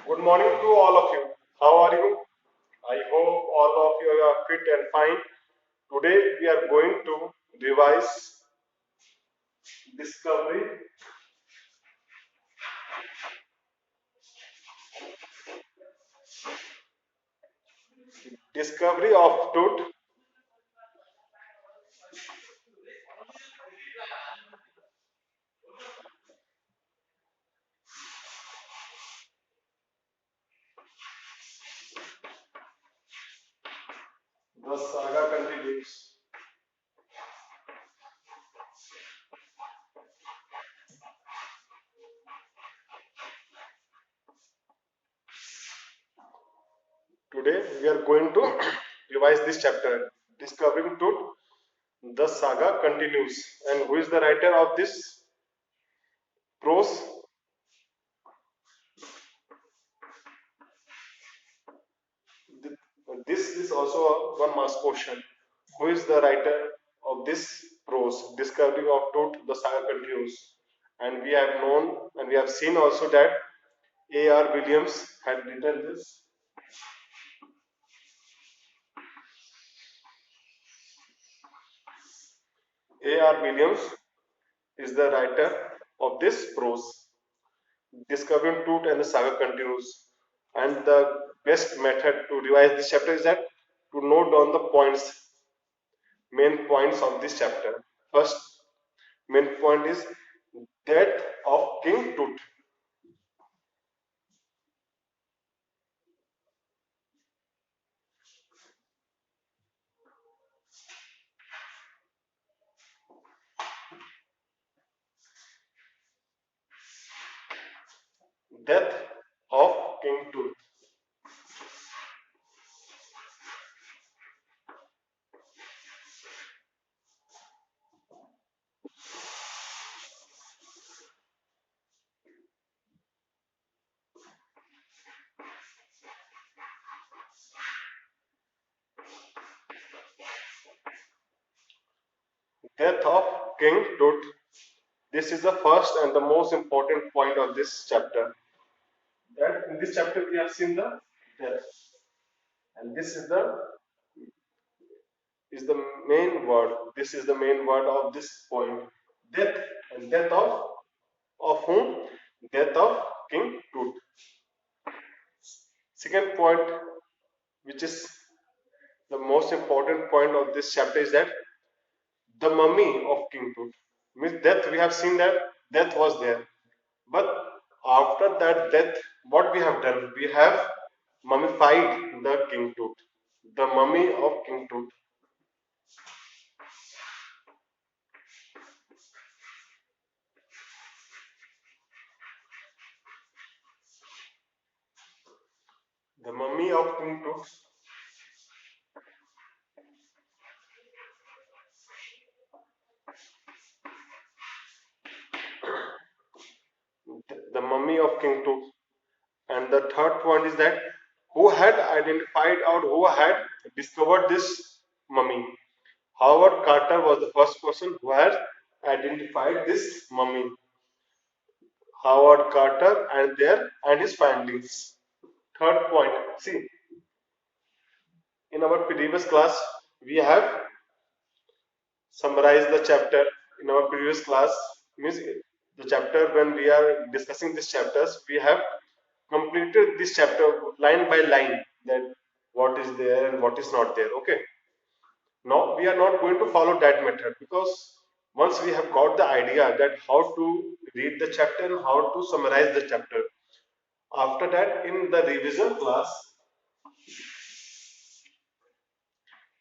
Good morning to all of you. How are you? I hope all of you are fit and fine. Today we are going to revise discovery discovery of truth. The saga continues. Today we are going to revise this chapter. Discovering truth. The saga continues. And who is the writer of this prose? This is also a one mark question. Who is the writer of this prose? Discovery of truth, the saga continues. And we have known and we have seen also that A.R. Williams had written this. A.R. Williams is the writer of this prose. Discovering truth and the saga continues. And the best method to revise this chapter is that to note down the points, main points of this chapter. First main point is death of King Tut. Death of King Tut. Death of King Tut. This is the first and the most important point of this chapter. That in this chapter we have seen the death, and this is the main word. This is the main word of this point. Death and death of whom? Death of King Tut. Second point, which is the most important point of this chapter, is that the mummy of King Tut. Means death. We have seen that death was there, but after that death, what we have done? We have mummified the King Tut, the mummy of King Tut. The mummy of King Tut. The mummy of King Tut. And the third point is that who had identified or who had discovered this mummy? Howard Carter was the first person who had identified this mummy. Howard Carter and his findings. Third point. See, in our previous class, we have summarized the chapter. In our previous class, means the chapter when we are discussing these chapters, we have completed this chapter line by line, that what is there and what is not there. Okay, now we are not going to follow that method, because once we have got the idea that how to read the chapter and how to summarize the chapter, after that in the revision class,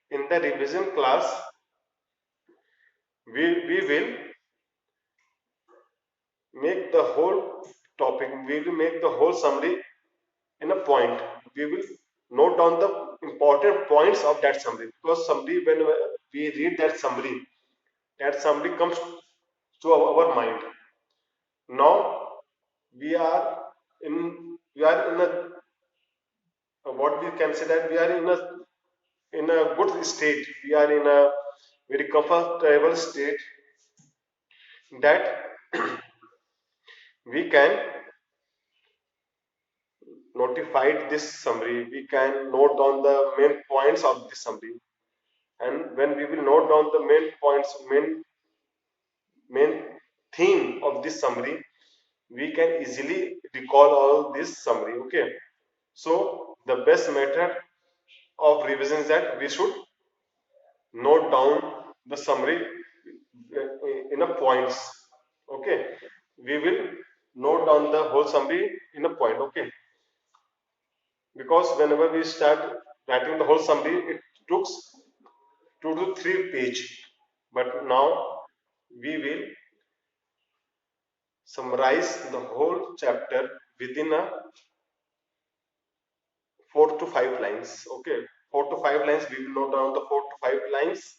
in the revision class we will make the whole topic, we will make the whole summary in a point. We will note down the important points of that summary, because summary, when we read that summary comes to our mind. Now we are in what we can say, that we are in a good state. We are in a very comfortable state, that we can notified this summary, we can note down the main points of this summary. And when we will note down the main points, main theme of this summary, we can easily recall all this summary. Okay. So the best method of revision is that we should note down the summary in a points. Okay. We will note down the whole summary in a point. Okay. Because whenever we start writing the whole summary, it took 2 to 3 page, but now we will summarize the whole chapter within a 4 to 5 lines. Okay, 4 to 5 lines, we will note down the 4 to 5 lines,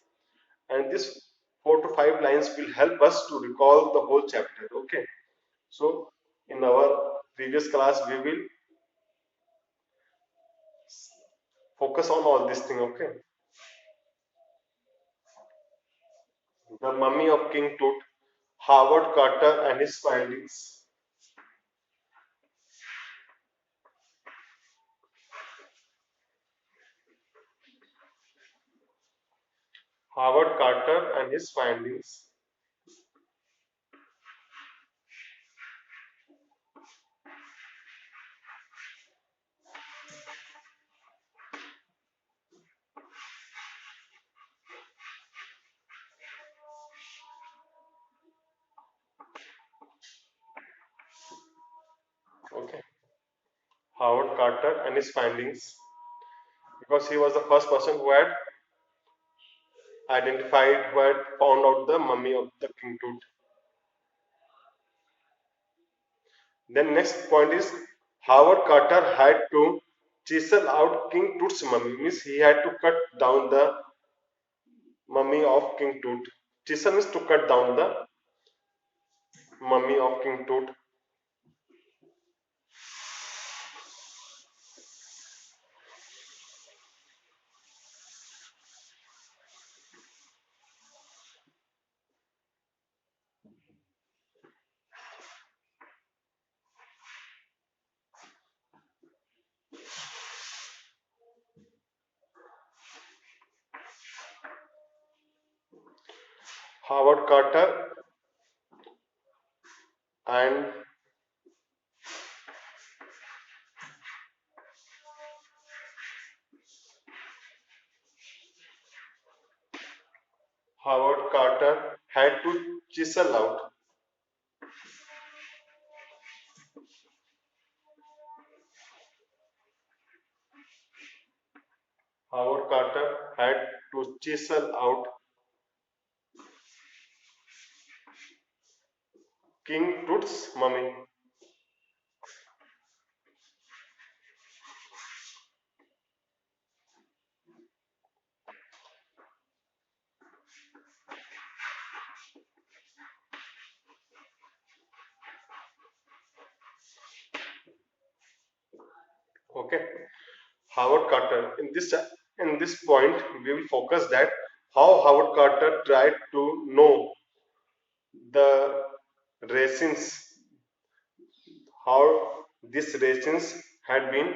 and this 4 to 5 lines will help us to recall the whole chapter. Okay, so in our previous class we will focus on all this thing. Okay, the Mummy of King Tut, Howard Carter and his findings. Howard Carter and his findings. Okay, Howard Carter and his findings, because he was the first person who had identified, who had found out the mummy of the King Tut. Then next point is Howard Carter had to chisel out King Tut's mummy, means he had to cut down the mummy of King Tut. Chisel means to cut down the mummy of King Tut. Howard Carter and Howard Carter had to chisel out. Howard Carter had to chisel out King Tut's mummy. Okay, Howard Carter. In this point, we will focus that how Howard Carter tried to know the resins, how these resins had been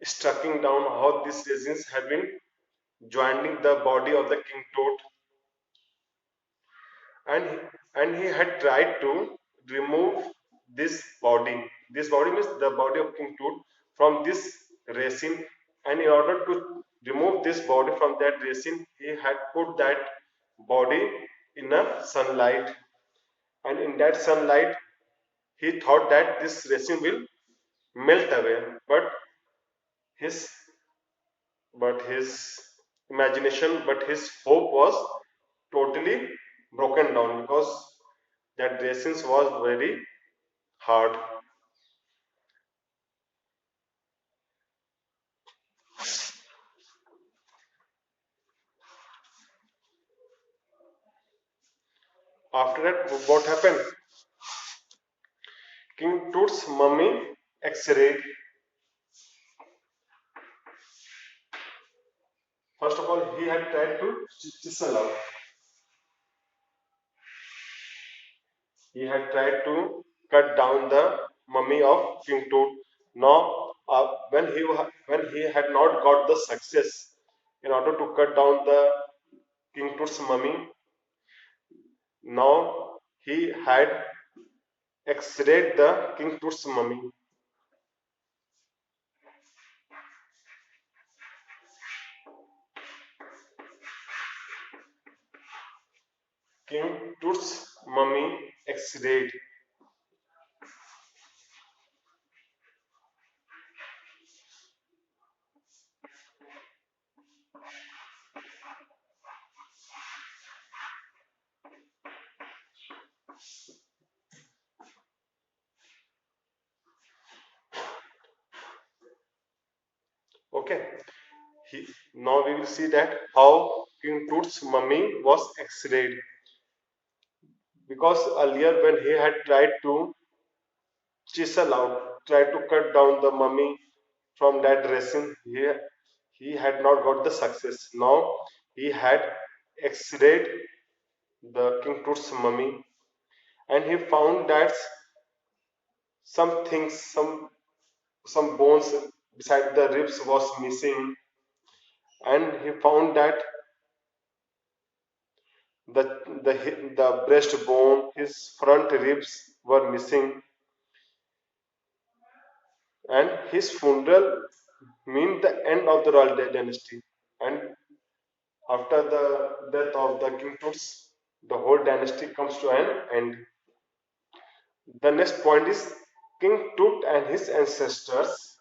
striking down, how these resins had been joining the body of the King Tut, and he had tried to remove this body. This body means the body of King Tut from this resin, and in order to remove this body from that resin, he had put that body in a sunlight, and in that sunlight, he thought that this resin will melt away, his but his imagination, but his hope was totally broken down because that resin was very hard. After that, what happened? King Tut's mummy x-rayed. First of all, he had tried to chisel out. He had tried to cut down the mummy of King Tut. Now, when he had not got the success in order to cut down the King Tut's mummy, now he had X-rayed the King Tut's mummy. King Tut's mummy X-rayed. Okay. Now we will see that how King Tut's mummy was X-rayed, because earlier when he had tried to chisel out, tried to cut down the mummy from that dressing, he had not got the success. Now he had X-rayed the King Tut's mummy, and he found that some things, some bones beside the ribs was missing, and he found that the the breastbone, his front ribs were missing, and his funeral mean the end of the royal dynasty. And after the death of the King Tuts, the whole dynasty comes to an end. The next point is King Tut and his ancestors.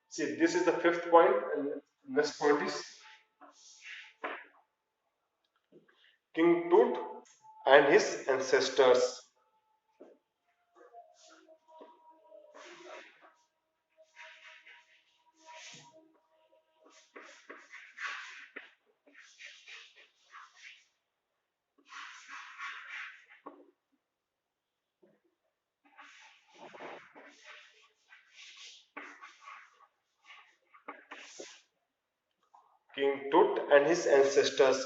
See, this is the fifth point, and next point is King Tut and his ancestors. King Tut and his ancestors.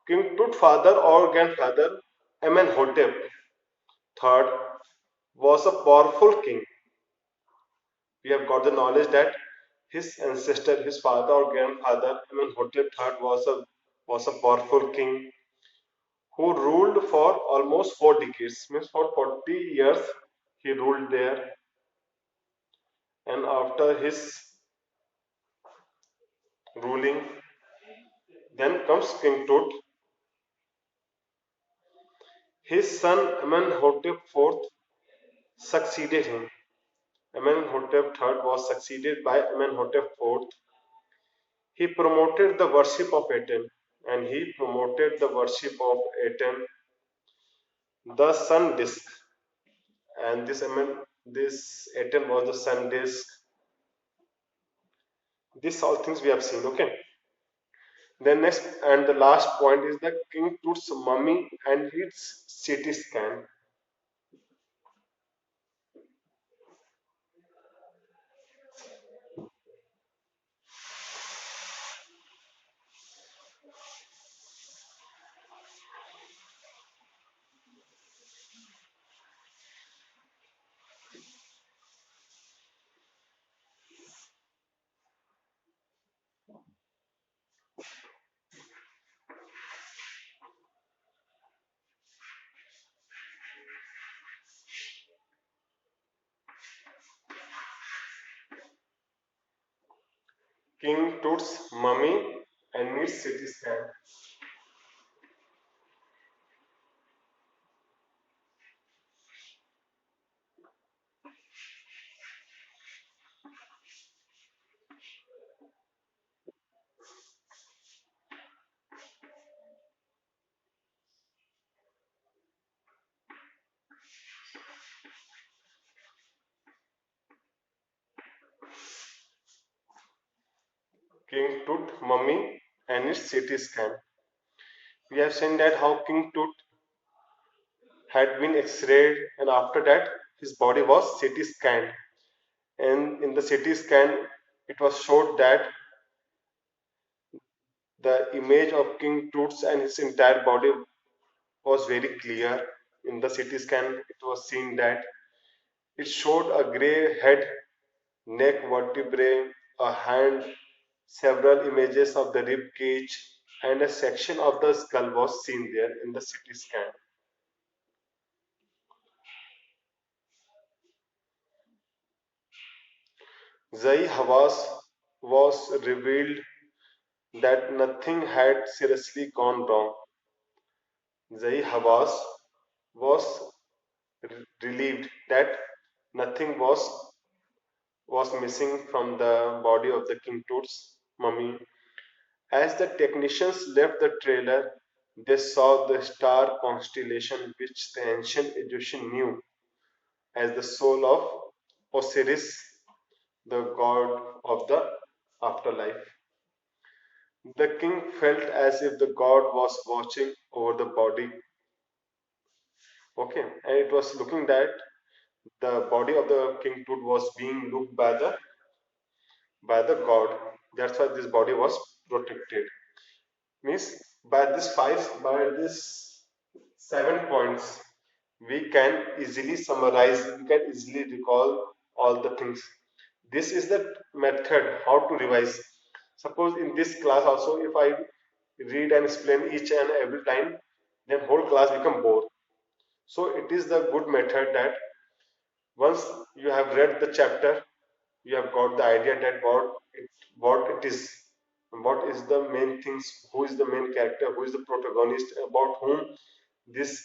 King Tut father or grandfather Amenhotep III was a powerful king. We have got the knowledge that his ancestor, his father or grandfather Amenhotep III was a powerful king who ruled for almost 4 decades, means for 40 years he ruled there. And after his ruling, then comes King Tut. His son Amenhotep IV succeeded him. Amenhotep III was succeeded by Amenhotep IV. He promoted the worship of Aten, and he promoted the worship of Aten, the sun disk, and this Aten was the sun disk. These all things we have seen. Okay. Then next and the last point is the King Tut's mummy and its CT scan. King Tut's mummy and its CT scan. King Tut mummy and its CT scan. We have seen that how King Tut had been X-rayed, and after that his body was CT scanned. And in the CT scan, it was showed that the image of King Tut's and his entire body was very clear. In the CT scan, it was seen that It showed a grey head, neck vertebrae, a hand, several images of the rib cage, and a section of the skull was seen there in the CT scan. Zai Hawass was revealed that nothing had seriously gone wrong. Zai Hawass was relieved that nothing was missing from the body of the King Tut's mummy. As the technicians left the trailer, they saw the star constellation which the ancient Egyptian knew as the soul of Osiris, the god of the afterlife. The king felt as if the god was watching over the body. Okay, and it was looking that the body of the King Tut was being looked by the god. That's why this body was protected. Means by this 7 points, we can easily summarize, we can easily recall all the things. This is the method how to revise. Suppose in this class also, if I read and explain each and every line, then whole class become bored. So it is the good method that once you have read the chapter, you have got the idea that what it is, what is the main things, who is the main character, who is the protagonist, about whom this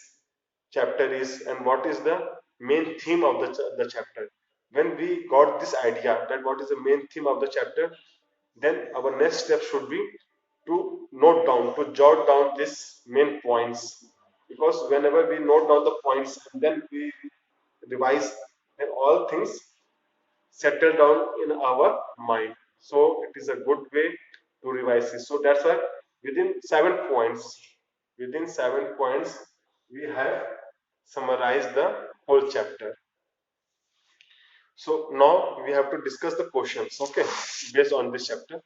chapter is, and what is the main theme of the chapter. When we got this idea that what is the main theme of the chapter, then our next step should be to note down, to jot down these main points. Because whenever we note down the points and then we revise, then all things settle down in our mind. So it is a good way to revise this. So that's why within 7 points, within 7 points, we have summarized the whole chapter. So now we have to discuss the questions, okay, based on this chapter.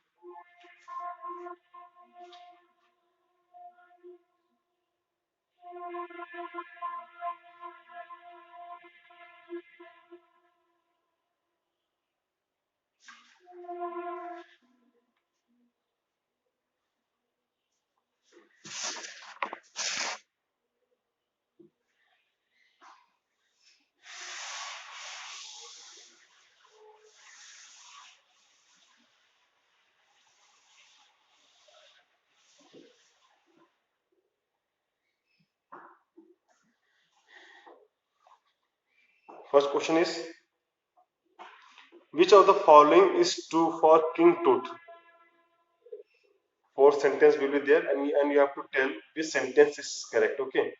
First question is, which of the following is true for King Tut? Four sentence will be there, and you have to tell which sentence is correct. Okay.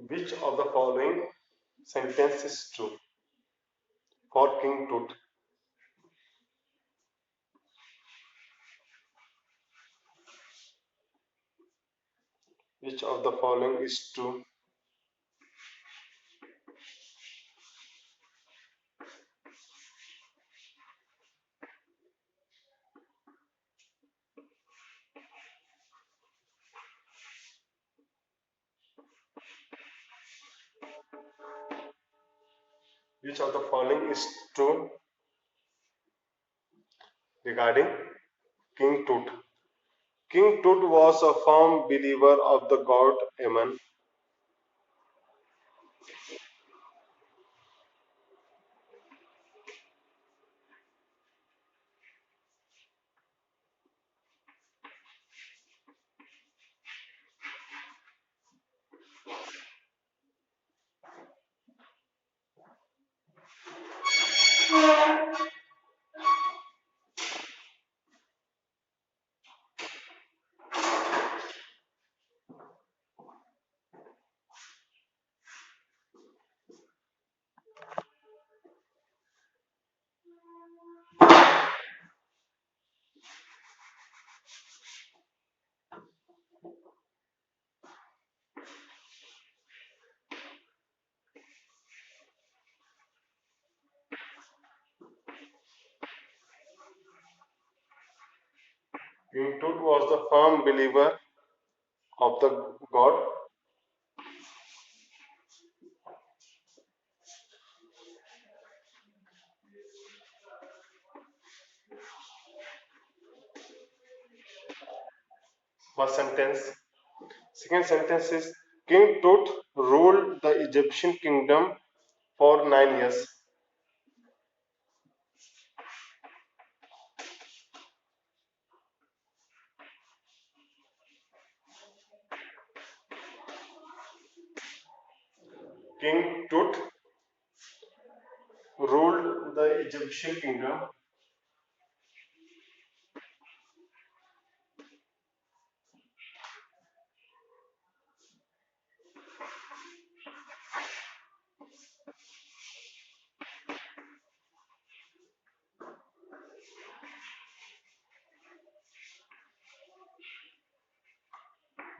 Which of the following sentence is true for King Tut? Which of the following is true? Which of the following is true regarding King Tut? King Tut was a firm believer of the god Ammon. King Tut was the firm believer of the God. First sentence. Second sentence is King Tut ruled the Egyptian kingdom for 9 years. King Tut ruled the Egyptian kingdom.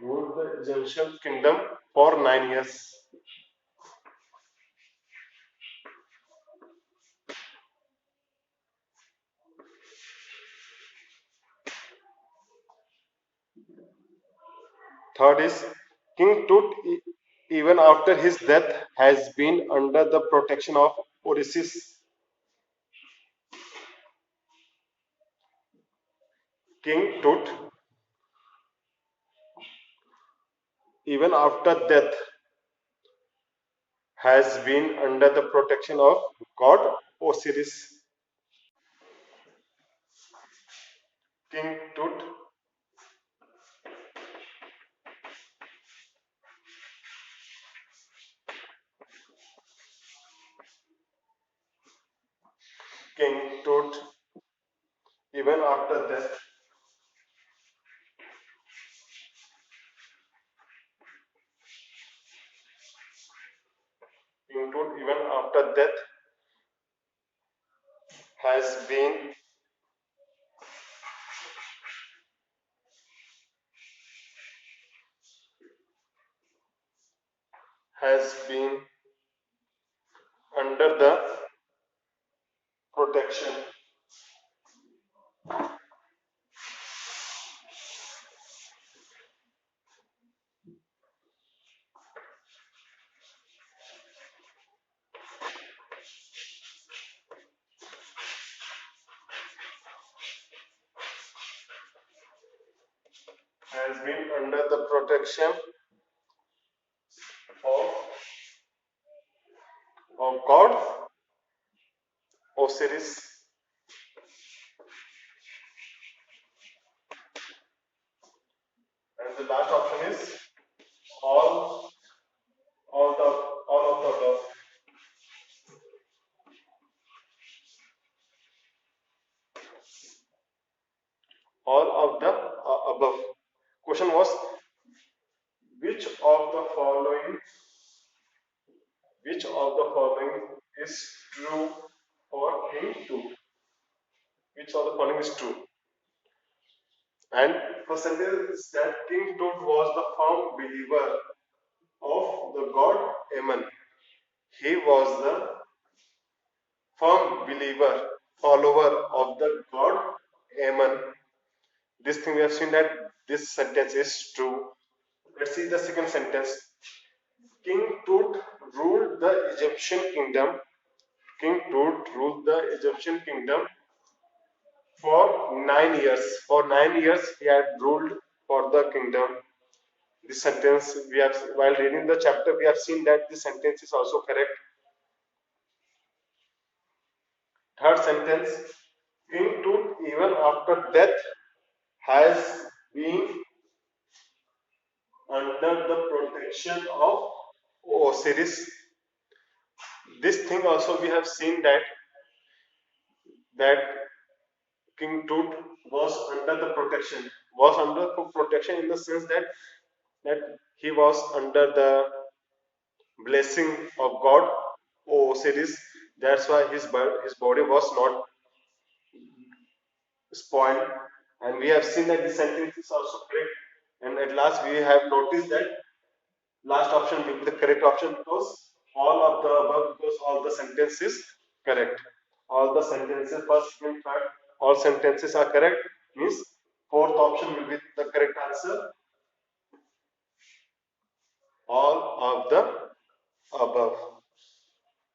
Ruled the Egyptian kingdom for 9 years. Third is King Tut, even after his death, has been under the protection of Osiris. King Tut, even after death, has been under the protection of God Osiris. King Tut, King Tut, even after death, King Tut, even after death, has been has been under the protection has been under the protection of, God Osiris. And the last option is all all the all of the above. All of the above. Question was which of the following is true for King Tut? Which of the following is true? And first sentence is that King Tut was the firm believer of the god Ammon. He was the firm believer, follower of the god Ammon. This thing we have seen that this sentence is true. Let's see the second sentence. King Tut ruled the Egyptian kingdom. King Tut ruled the Egyptian kingdom for 9 years. For 9 years, he had ruled for the kingdom. This sentence we have, while reading the chapter, we have seen that this sentence is also correct. Third sentence, King Tut, even after death, has been under the protection of Osiris. This thing also we have seen that King Tut was under the protection. Was under protection in the sense that he was under the blessing of God Osiris. That's why his body was not spoiled, and we have seen that the sentence is also correct. And at last, we have noticed that last option will be the correct option because all of the above, because all the sentences correct. All the sentences, first, second, third, all sentences are correct. Means fourth option will be the correct answer. All of the above.